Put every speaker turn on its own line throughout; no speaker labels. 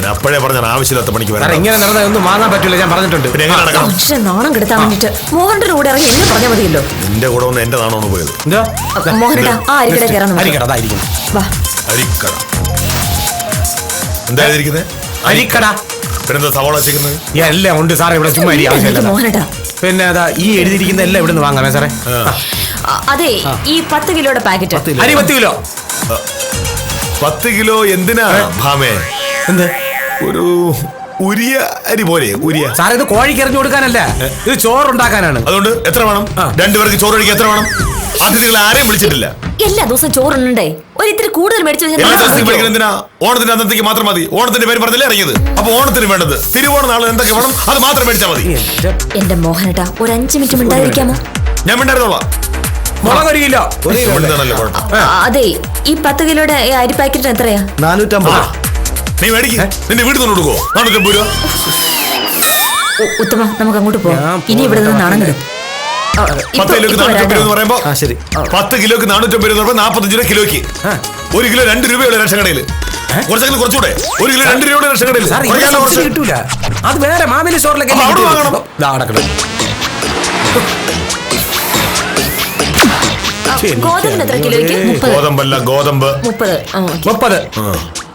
ഞാൻ അപ്പോഴേ പറഞ്ഞ ആവശ്യമില്ലാത്ത പണിക്ക് വരാം.
ഇങ്ങനെ നടന്നാൽ ഒന്നും വാങ്ങാൻ പറ്റില്ല, ഞാൻ പറഞ്ഞിട്ടുണ്ട്.
പക്ഷെ നാണം കെടുത്താൻ വേണ്ടിട്ട് മോഹന്റെ കൂടെ ഇറങ്ങി എന്നെ പറഞ്ഞാൽ മതിയല്ലോ.
നിന്റെ കൂടെ ഒന്ന് എന്റെ നാണോ പോയത്.
മോഹനടാ ആ അരിക്കട കയറാൻ
അരിക്കട അതായിരിക്കും.
അരിക്കട എന്താ എഴുതിയിരിക്കുന്നത്?
അരിക്കട.
പിന്നെന്താ സവാള വെച്ചിരിക്കുന്നത്?
എല്ലാം ഉണ്ട് സാറേ, ഇവിടെ ചുമ്മാ
മോഹനടാ.
പിന്നെ അതാ ഈ എഴുതിയിരിക്കുന്ന എല്ലാം ഇവിടെ നിന്ന് വാങ്ങാമേ സാറേ?
അതെ, ഈ 10 കിലോയുടെ പാക്കറ്റ്.
അരി 10 കിലോ.
10 കിലോ എന്തിനാ ഭാമേ?
എന്ത്
ഒരു ഉരിയ അരി പോലെ? ഉരിയ
സാറേ, ഇത് കോഴിക്ക് എറിഞ്ഞു കൊടുക്കാനല്ല, ഇത് ചോറുണ്ടാക്കാനാണ്.
അതുകൊണ്ട് എത്ര വേണം? 2 പേർക്ക് ചോറ് കഴിക്കാൻ എത്ര വേണം? അതിഥികൾ ആരെയും വിളിച്ചിട്ടില്ല.
എല്ലാ ദിവസം ചോറുണ്ടേ, ഒരിത്തിരി കൂടുതൽ മേടിച്ചു.
എന്തിനാ? ഓണത്തിന്റെ അന്നത്തേക്ക് മാത്രം മതി. ഓണത്തിന്റെ പേര് പറഞ്ഞില്ലേ ഇറങ്ങിയത്. അപ്പൊ ഓണത്തിന് വേണ്ടത് തിരുവോണ നാളെ എന്തൊക്കെ വേണം അത് മാത്രം മേടിച്ചാൽ മതി.
എന്റെ മോഹനട്ടാ, ഒരു 5 മിനിറ്റ് മിണ്ടാതിരിക്കാമോ?
ഞാൻ മിണ്ടായിരുന്നോളാം.
മുളക് 1 കിലോ.
അതെ, ഈ 10 കിലോയുടെ അരി പാക്കറ്റിന് എത്രയാ?
450.
നീ മേടിക്ക, നിന്റെ വീട്ടിൽ നിന്ന് കൊടുക്കോ? 450 രൂപ.
ഉത്തമ, നമുക്ക് അങ്ങോട്ട് പോവാം. ഇനി ഇവിടെ നിന്ന് നാണം കിടും.
10 കിലോക്ക് 450 എന്ന് പറയുമ്പോ 10 കിലോക്ക് 450 എന്ന് പറയുമ്പോ 45 രൂപ കിലോക്ക്. 1 കിലോ 2 രൂപയുള്ള റേഷൻ കടയിൽ. കുറച്ചെങ്കിലും കുറച്ചുകൂടെ? 1 കിലോ 2 രൂപയുടെ റേഷൻ കടയിൽ
കിട്ടൂല. അത് വേറെ മാവേലി സ്റ്റോറിലേക്ക്
ഗോതമ്പിന് എത്ര കിലോയ്ക്ക്?
ഗോതമ്പല്ല, ഗോതമ്പ്
30.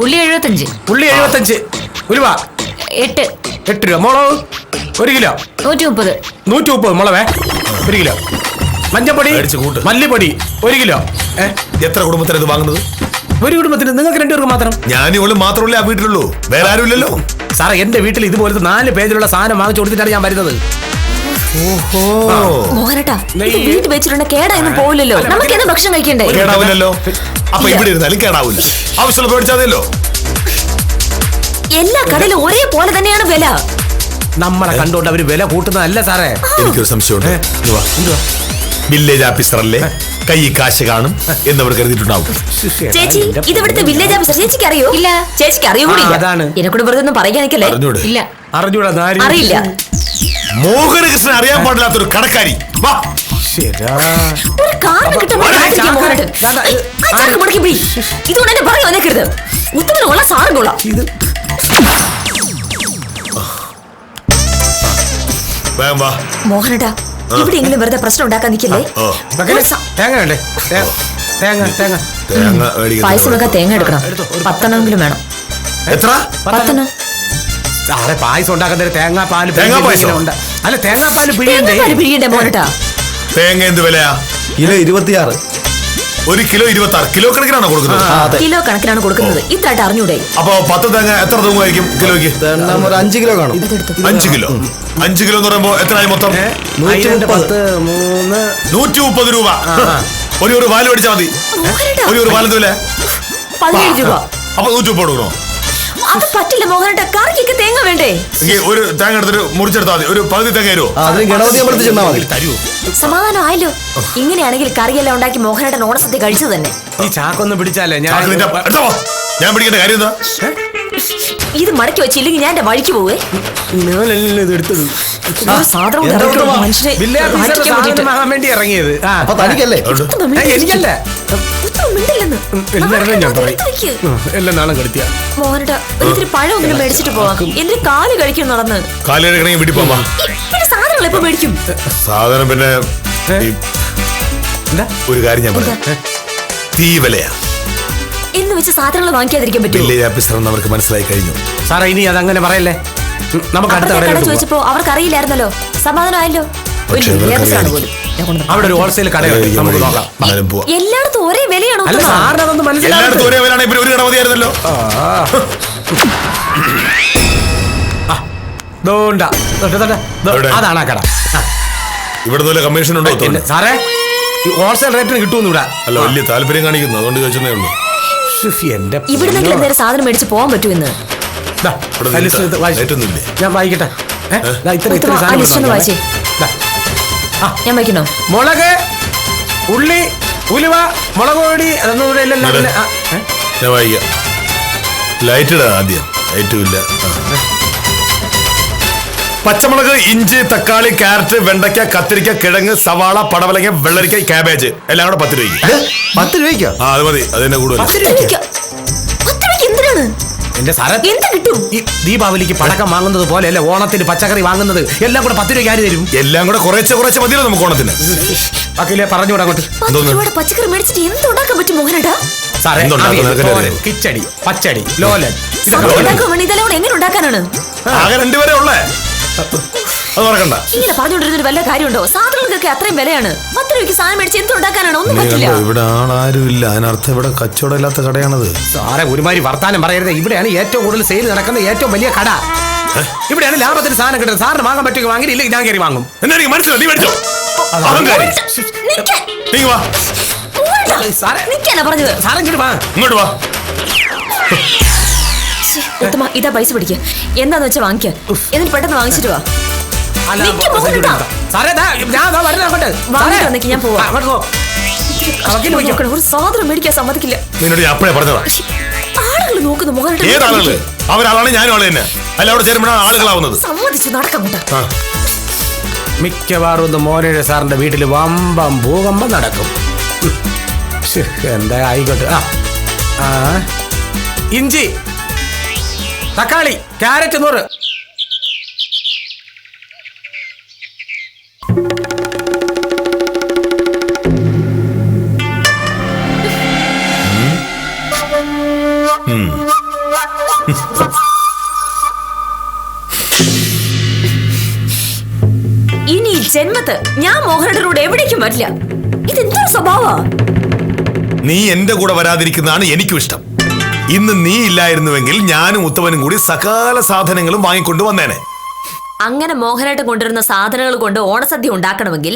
ഉള്ളി 75.
ഉള്ളി 75. ഉലുവ 8 രൂപ. മുളക് 1 കിലോ
130.
130 മുളക് 1 കിലോ. മഞ്ഞപ്പൊടി മല്ലിപ്പൊടി 1 കിലോ.
എത്ര കുടുംബത്തിന് ഇത് വാങ്ങുന്നത്?
ഒരു കുടുംബത്തിന്, നിങ്ങൾക്ക് 2 പേർക്ക് മാത്രം.
ഞാൻ ഇവള് മാത്രമല്ലേ ആ വീട്ടിലുള്ളൂ, വേറെ ആരും ഇല്ലല്ലോ.
സാറേ, എന്റെ വീട്ടിൽ ഇതുപോലത്തെ 4 പേജിലുള്ള സാധനം വാങ്ങിച്ചു കൊടുത്തിട്ടാണ് ഞാൻ വരുന്നത്.
മോഹനട്ടാ, വീട്ടിൽ വെച്ചിട്ടുണ്ട് കേടായൊന്നും പോവില്ലല്ലോ. നമുക്ക് ഏതാ ഭക്ഷണം കഴിക്കണ്ടേ?
കേടാവില്ലല്ലോ. അപ്പൊ ഇവിടെ ഇരുന്നാലും കേടാവില്ല. ആവശ്യമുള്ള മേടിച്ചാതെയല്ലോ.
എല്ലാ കടയിലും ഒരേ പോലെ തന്നെയാണ് വില.
നമ്മളെ കണ്ടുകൊണ്ട് അവര് വില കൂട്ടുന്നതല്ല സാറേ.
എനിക്കൊരു സംശയമുണ്ട്. വില്ലേജ് ഓഫീസർ അല്ലേ, കൈ കാശ് കാണും എന്നവർ കരുതിയിട്ടുണ്ടാവും.
ചേച്ചി, ഇത് ഇവിടുത്തെ വില്ലേജ് ഓഫീസർ. ചേച്ചിക്ക് അറിയോ? ഇല്ല. ചേച്ചിക്ക് അറിയോ കൂടി? എന്നെ കൂടെ വെറുതെ ഒന്നും പറയാൻ നിൽക്കല്ലേ. ഇല്ല, അറിയില്ല.
മോഹനകൃഷ്ണൻ അറിയാൻ പാടില്ലാത്തൊരു കടക്കാരി.
ഒരു കാരണം ഇതുകൊണ്ട് എന്നെ പറയോ നിൽക്കരുത്. ഉത്തമനുള്ള സാറും കൊള്ളാം. മോഹനട്ടാ, ഇവിടെയെങ്കിലും വെറുതെ പ്രശ്നം ഉണ്ടാക്കാൻ നിൽക്കില്ലേ? പായസം വെക്കാൻ തേങ്ങ എടുക്കണം. 10 വേണം.
എത്ര?
10.
സാറേ, പായസം ഉണ്ടാക്കാൻ തേങ്ങാപ്പാല് അല്ല, തേങ്ങാപ്പാല്
പിഴിയണ്ടേ മോനട്ടാ?
തേങ്ങ എന്ത് വിലയാ?
കിലോ 26.
1 കിലോ 26. കിലോ കണക്കിനാണോ കൊടുക്കുന്നത്?
കിലോ കണക്കിനാണ് കൊടുക്കുന്നത്. ഇതായിട്ട് അറിഞ്ഞൂടെ?
അപ്പൊ 10 തേങ്ങ എത്ര തൂങ്ങായിരിക്കും കിലോയ്ക്ക്?
5 കിലോ കാണും.
5 കിലോ. 5 കിലോ എന്ന് പറയുമ്പോ എത്രയായി മൊത്തം? 130 രൂപ. ഒരു പാല് മേടിച്ചാൽ മതി. ഒരു പാലെന്ത് വില?
17 രൂപ.
അപ്പൊ 130 കൊടുക്കണോ?
അത് പറ്റില്ല മോഹനട്ടാ, കറിക്കൊക്കെ തേങ്ങ വേണ്ടേ?
ഒരു തേങ്ങ എടുത്തിട്ട് മുറിച്ചെടുത്താൽ മതി. ഒരു പകുതി തേങ്ങ
തരുമോ?
സമാധാനം ആയല്ലോ. ഇങ്ങനെയാണെങ്കിൽ കറിയെല്ലാം ഉണ്ടാക്കി മോഹനട്ടൻ ഓണസദ്യ കഴിച്ചു തന്നെ.
ഈ ചാക്കൊന്ന് പിടിച്ചാലേ ഞാൻ
പിടിക്കേണ്ട കാര്യം എന്താ?
ഇത് മടക്കി വെച്ചില്ലെങ്കിൽ ഞാൻ എന്റെ വഴിക്ക് പോവേ.
വേണ്ടി ഇറങ്ങിയത്
എനിക്കല്ലേ?
എല്ലാം നാളെ കെടുത്തിയ
മോഹനട്ടാ, ഒരിത്തിരി പഴമെങ്കിലും മേടിച്ചിട്ട് പോവാം. എന്റെ കാല് കഴിക്കും നടന്ന്.
വീട്ടിൽ പോവാ.
സാധനങ്ങൾ എപ്പോ മേടിക്കും?
സാധനം പിന്നെ ഒരു കാര്യം ഞാൻ പറയാം. തീ വിലയാ
എന്ന് വെച്ച് സാധനങ്ങൾ വാങ്ങിക്കാതിരിക്കാൻ പറ്റും.
വില്ലേജ് ഓഫീസർ അവർക്ക് മനസ്സിലായി കഴിഞ്ഞു.
സാറേ, ഇനി അതങ്ങനെ പറയല്ലേ. നമുക്ക് അടുത്ത കട
ചോദിച്ചപ്പോ അവർക്ക് അറിയില്ലായിരുന്നല്ലോ. സമാധാനമായല്ലോ.
അവിടെ ഒരു ഹോൾസെയിൽ കട നമുക്ക് നോക്കാം.
എല്ലായിടത്തും ഒരേ വിലയാണോ?
എല്ലായിടത്തും ഒരേ വിലയാണ്. ഇപ്പൊ ഒരു കട മതിയായിരുന്നല്ലോ.
അതാണ് ആ കട.
ഇവിടെ കമ്മീഷൻ ഉണ്ടോ
സാറേ? ഹോൾസെയിൽ റേറ്റിന് കിട്ടുമെന്ന് ഇവിടെ.
അല്ല, വലിയ താല്പര്യം കാണിക്കുന്നു, അതുകൊണ്ട് ചോദിച്ചതേ ഉള്ളൂ.
ഇവിടുന്നെങ്കിലും എന്തെങ്കിലും സാധനം മേടിച്ച് പോകാൻ പറ്റുമെന്ന്
ഞാൻ വായിക്കട്ടെ.
ഞാൻ വായിക്കണോ?
മുളക്, ഉള്ളി, ഉലുവ, മുളക് പൊടി, അതൊന്നും ഇവിടെ ഇല്ലല്ലോ.
ഞാൻ വായിക്കാം. ലൈറ്റ് ഇടാ ആദ്യം. ലൈറ്റും ഇല്ല. പച്ചമുളക്, ഇഞ്ചി, തക്കാളി, ക്യാരറ്റ്, വെണ്ടയ്ക്ക, കത്തിരിക്ക, കിഴങ്ങ്, സവാള, പടവലങ്ങ, വെള്ളരിക്ക, ക്യാബേജ് എല്ലാം കൂടെ 10 രൂപയ്ക്ക്.
10 രൂപയ്ക്കോ?
അത് മതി. അതിന്റെ കൂടുതൽ.
10 രൂപയ്ക്ക് എന്തിനാണ്?
എന്റെ സാറേ
എന്ത് കിട്ടും?
ഈ ദീപാവലിക്ക് പടക്കം വാങ്ങുന്നത് പോലെയല്ല ഓണത്തിന് പച്ചക്കറി വാങ്ങുന്നത്. എല്ലാം കൂടെ 10 രൂപയ്ക്ക് ആര് തരും?
എല്ലാം കൂടെ കുറച്ച് മതിയല്ലോ നമുക്ക് ഓണത്തിന്.
വക്കീലെ പറഞ്ഞുകൂടാ അങ്ങോട്ട്.
10 രൂപയുടെ പച്ചക്കറി മേടിച്ചിട്ട് എന്തുണ്ടാക്കാൻ പറ്റും മോഹനേട്ടാ?
സാറേ തോരൻ, കിച്ചടി, പച്ചടി, ലോലൻ
ഇതെല്ലാം എങ്ങനെ ഉണ്ടാക്കാനാണ്?
ആകെ 2 പേരെ ഉള്ളേ. അത് നടക്കണ്ട.
ഇങ്ങനെ പറഞ്ഞുകൊണ്ടിരുന്നൊരു വല്ല കാര്യമുണ്ടോ? സാധനങ്ങൾക്കൊക്കെ അത്രയും വിലയാണ്. 10 രൂപയ്ക്ക് സാധനം മേടിച്ച് എന്തുണ്ടാക്കാനാണ്? ഒന്നും പറ്റില്ല.
ഇവിടെ ആളാരും ഇല്ല, അതിനർത്ഥം ഇവിടെ കച്ചവടം ഇല്ലാത്ത കടയാണത്.
സാറേ ഒരുമാതിരി വർത്താനം പറയരുത്. ഇവിടെയാണ് ഏറ്റവും കൂടുതൽ സെയിൽ നടക്കുന്ന ഏറ്റവും വലിയ കട. ഇവിടെയാണ് ലാഭത്തിന് സാധനം കിട്ടുന്നത്. സാറിന് വാങ്ങാൻ പറ്റുമെങ്കിൽ വാങ്ങി, ഇല്ലെങ്കിൽ ഞാൻ കയറി വാങ്ങും.
എന്നാ എനിക്ക് മനസ്സിലായി, നീ മേടിച്ചോ. നീ വാ.
സാറേ
നിക്കാനാ പറഞ്ഞത്.
സാറേ ഇങ്ങോട്ട് വാ.
ഇങ്ങോട്ട് വാ.
ഉത്തമ ഇതാ പൈസ പിടിക്കുക. എന്താന്ന് വെച്ചാ വാങ്ങിക്ക. എന്നിട്ട് പെട്ടെന്ന് വാങ്ങിച്ചിട്ട് വാ.
സാറേ
ഞാൻ പോവാ. ഒരു സാധനം മേടിക്കാൻ സമ്മതിക്കില്ല.
നിന്നോട് ഞാൻ അപ്പഴേ പറഞ്ഞതാ.
ആളുകൾ നോക്കുന്നു മോഹൻ.
ഏതാളുകള്? അവരാളാണ്, ഞാനും ആള് തന്നെ. അല്ല അവിടെ ചേരുമ്പോഴാണ് ആളുകളാവുന്നത്.
സമ്മതിച്ചു നടക്കാൻ കേട്ടോ.
മിക്കവാറും മോനയുടെ സാറിന്റെ വീട്ടിൽ വമ്പം ഭൂകമ്പം നടക്കും. എന്താ ആയിക്കോട്ടെ. ഇഞ്ചി, തക്കാളി, ക്യാരറ്റ് 100.
ഇനി ജന്മത്ത് ഞാൻ മോഹനയുടെ കൂടെ എവിടേക്കും വരില്ല. ഇതെന്തൊരു സ്വഭാവ?
നീ എന്റെ കൂടെ വരാതിരിക്കുന്നതാണ് എനിക്കും ഇഷ്ടം. ഇന്ന് നീ ഇല്ലായിരുന്നുവെങ്കിൽ ഞാനും ഉത്തമനും കൂടി സകല സാധനങ്ങളും വാങ്ങിക്കൊണ്ട് വന്നേനെ.
അങ്ങനെ മോഹനായിട്ട് കൊണ്ടുവരുന്ന സാധനങ്ങൾ കൊണ്ട് ഓണസദ്യ ഉണ്ടാക്കണമെങ്കിൽ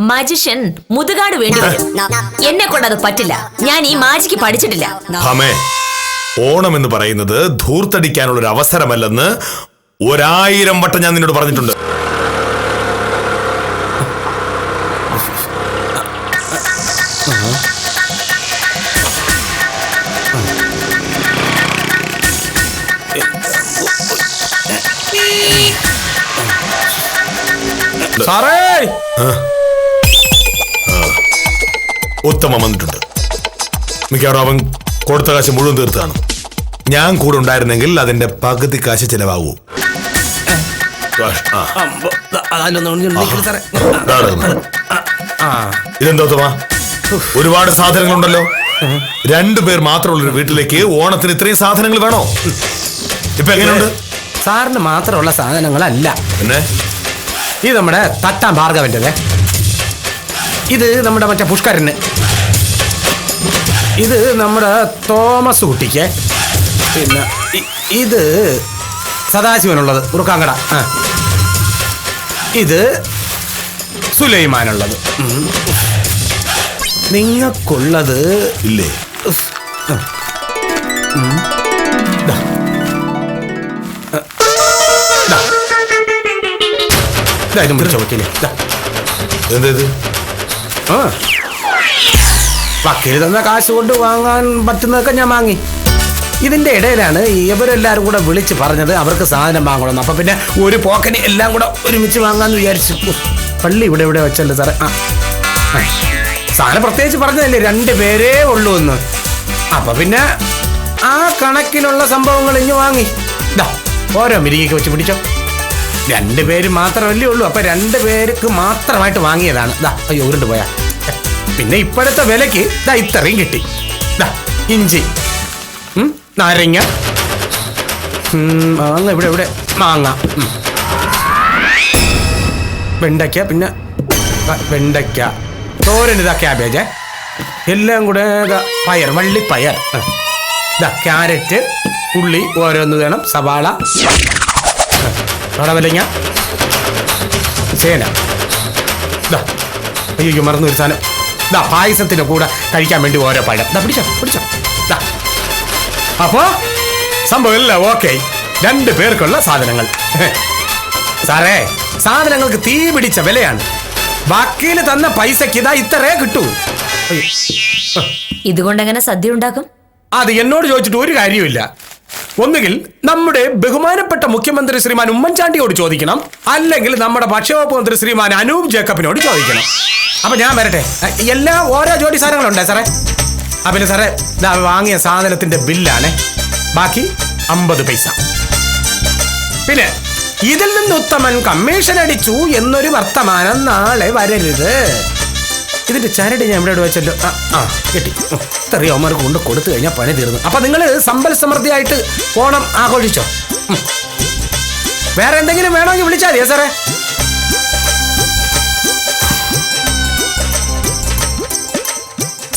മജിഷ്യൻ മുതുകാട് വേണ്ടി വരും. എന്നെ കൊണ്ട് അത് പറ്റില്ല. ഞാൻ ഈ മാജിക്ക് പഠിച്ചിട്ടില്ല.
ഹമേ, ഓണം എന്ന് പറയുന്നത് ധൂർത്തടിക്കാനുള്ള ഒരു അവസരമല്ലെന്ന് 1000 വട്ടം ഞാൻ നിന്നോട് പറഞ്ഞിട്ടുണ്ട്.
സാറേ
ഉത്തമം വന്നിട്ടുണ്ട്. മിക്കവാറും അവൻ കൊടുത്ത കാശ് മുഴുവൻ തീർത്താണ്. ഞാൻ കൂടെ ഉണ്ടായിരുന്നെങ്കിൽ അതിന്റെ പകുതി കാശ് ചെലവാകൂ. ഇതെന്താ ഉത്തമ? ഒരുപാട് സാധനങ്ങളുണ്ടല്ലോ. 2 പേർ മാത്രമുള്ളൊരു വീട്ടിലേക്ക് ഓണത്തിന് ഇത്രയും സാധനങ്ങൾ വേണോ? ഇപ്പൊ എങ്ങനെയുണ്ട്?
സാറിന് മാത്രമുള്ള സാധനങ്ങളല്ല.
പിന്നെ
ഇത് നമ്മുടെ തട്ടാൻ ഭാർഗവന്റെ, ഇത് നമ്മുടെ മറ്റേ പുഷ്കരന്, ഇത് നമ്മുടെ തോമസ് കുട്ടിക്ക്, പിന്നെ ഇത് സദാശിവനുള്ളത് ഉറുക്കാങ്കട, ഇത് സുലൈമാനുള്ളത്. നിങ്ങൾക്കുള്ളത്
ഇല്ലേ? വക്കീല് തന്ന കാശ് കൊണ്ട് വാങ്ങാൻ പറ്റുന്നതൊക്കെ ഞാൻ വാങ്ങി. ഇതിന്റെ ഇടയിലാണ് ഇവരെല്ലാരും കൂടെ വിളിച്ച് പറഞ്ഞത് അവർക്ക് സാധനം വാങ്ങണം. അപ്പൊ പിന്നെ ഒരു പോക്കന് എല്ലാം കൂടെ ഒരുമിച്ച് വാങ്ങാന്ന് വിചാരിച്ചു. പള്ളി ഇവിടെ വെച്ചല്ലേ സാറേ. സാധനം പ്രത്യേകിച്ച് പറഞ്ഞതല്ലേ 2 പേരേ ഉള്ളൂ എന്ന്. അപ്പൊ പിന്നെ ആ കണക്കിലുള്ള സംഭവങ്ങൾ ഇഞ്ഞ് വാങ്ങി. ഓരോ മിരികൊക്കെ വെച്ച് പിടിച്ചോ. 2 പേര് മാത്രമല്ലേ ഉള്ളൂ. അപ്പൊ 2 പേർക്ക് മാത്രമായിട്ട് വാങ്ങിയതാണ്. അയ്യോ ഉരുണ്ട് പോയാ. പിന്നെ ഇപ്പോഴത്തെ വിലക്ക് ഇത്രയും കിട്ടി. ഇഞ്ചി, നാരങ്ങ, മാങ്ങ, ഇവിടെ മാങ്ങ, വെണ്ടയ്ക്ക, പിന്നെ വെണ്ടയ്ക്ക, തോരൻ, ക്യാബേജ്, എല്ലാം കൂടെ പയർ, വള്ളിപ്പയർ, ക്യാരറ്റ്, ഉള്ളി ഓരോന്ന് വേണം, സവാള, പടവലങ്ങ, ചേന. അയ്യോ മറന്നു ഒരു സാധനം. പായസത്തിന്റെ കൂടെ കഴിക്കാൻ വേണ്ടി ഓരോ പഴം. പിടിച്ചോ. അപ്പോ സംഭവം എല്ലാം ഓക്കെ. 2 പേർക്കുള്ള സാധനങ്ങൾ. സാറേ സാധനങ്ങൾക്ക് തീ പിടിച്ച വിലയാണ്. വക്കീല് തന്ന പൈസക്ക് ഇത്രേ കിട്ടൂ.
ഇതുകൊണ്ട് എങ്ങനെ സദ്യ ഉണ്ടാക്കും?
അത് എന്നോട് ചോദിച്ചിട്ട് ഒരു കാര്യമില്ല. ഒന്നുകിൽ നമ്മുടെ ബഹുമാനപ്പെട്ട മുഖ്യമന്ത്രി ശ്രീമാൻ ഉമ്മൻചാണ്ടിയോട് ചോദിക്കണം, അല്ലെങ്കിൽ നമ്മുടെ ഭക്ഷ്യവകുപ്പ് മന്ത്രി ശ്രീമാൻ അനൂപ് ജേക്കബിനോട് ചോദിക്കണം. അപ്പൊ ഞാൻ വരട്ടെ. എല്ലാം ഓരോ ജോഡി സാധനങ്ങളുണ്ടേ സാറേ. പിന്നെ സാറേ വാങ്ങിയ സാധനത്തിന്റെ ബില്ലാണ്. ബാക്കി 50 പൈസ. പിന്നെ ഇതിൽ നിന്ന് ഉത്തമൻ കമ്മീഷൻ അടിച്ചു എന്നൊരു വർത്തമാനം നാളെ വരരുത്. ഇതിന്റെ ചരട് ഞാൻ ഇവിടെ വെച്ചല്ലോ. കിട്ടി. ഇത്രയും അവന്മാർക്ക് കൊണ്ട് കൊടുത്തു കഴിഞ്ഞാൽ പണി തീർന്നു. അപ്പൊ നിങ്ങൾ സമ്പൽ സമൃദ്ധിയായിട്ട് ഓണം ആഘോഷിച്ചോ. വേറെ എന്തെങ്കിലും വേണമെങ്കിൽ വിളിച്ചാൽ മതിയോ സാറേ?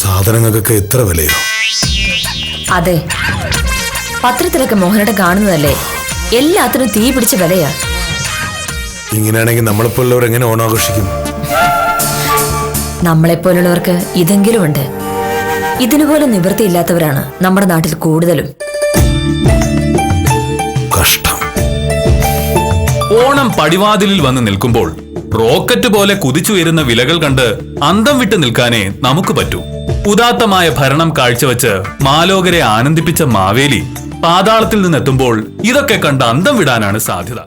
സാധനങ്ങൾക്കൊക്കെ എത്ര വിലയോ?
അതെ, പത്രത്തിലൊക്കെ മോഹനേട്ടൻ കാണുന്നതല്ലേ, എല്ലാത്തിനും തീ പിടിച്ച വിലയാ.
ഇങ്ങനെയാണെങ്കിൽ നമ്മളെപ്പോലുള്ളവർ എങ്ങനെ ഓണം ആഘോഷിക്കും?
നമ്മളെപ്പോലുള്ളവർക്ക് ഇതെങ്കിലും ഉണ്ട്. ഇതിനുപോലെ നിവൃത്തിയില്ലാത്തവരാണ് നമ്മുടെ നാട്ടിൽ കൂടുതലും.
കഷ്ടം.
ഓണം പടിവാതിലിൽ വന്ന് നിൽക്കുമ്പോൾ റോക്കറ്റ് പോലെ കുതിച്ചുയരുന്ന വിലകൾ കണ്ട് അന്തം വിട്ട് നിൽക്കാനേ നമുക്ക് പറ്റൂ. ഉദാത്തമായ ഭരണം കാഴ്ചവെച്ച് മാലോകരെ ആനന്ദിപ്പിച്ച മാവേലി പാതാളത്തിൽ നിന്നെത്തുമ്പോൾ ഇതൊക്കെ കണ്ട് അന്തം വിടാനാണ് സാധ്യത.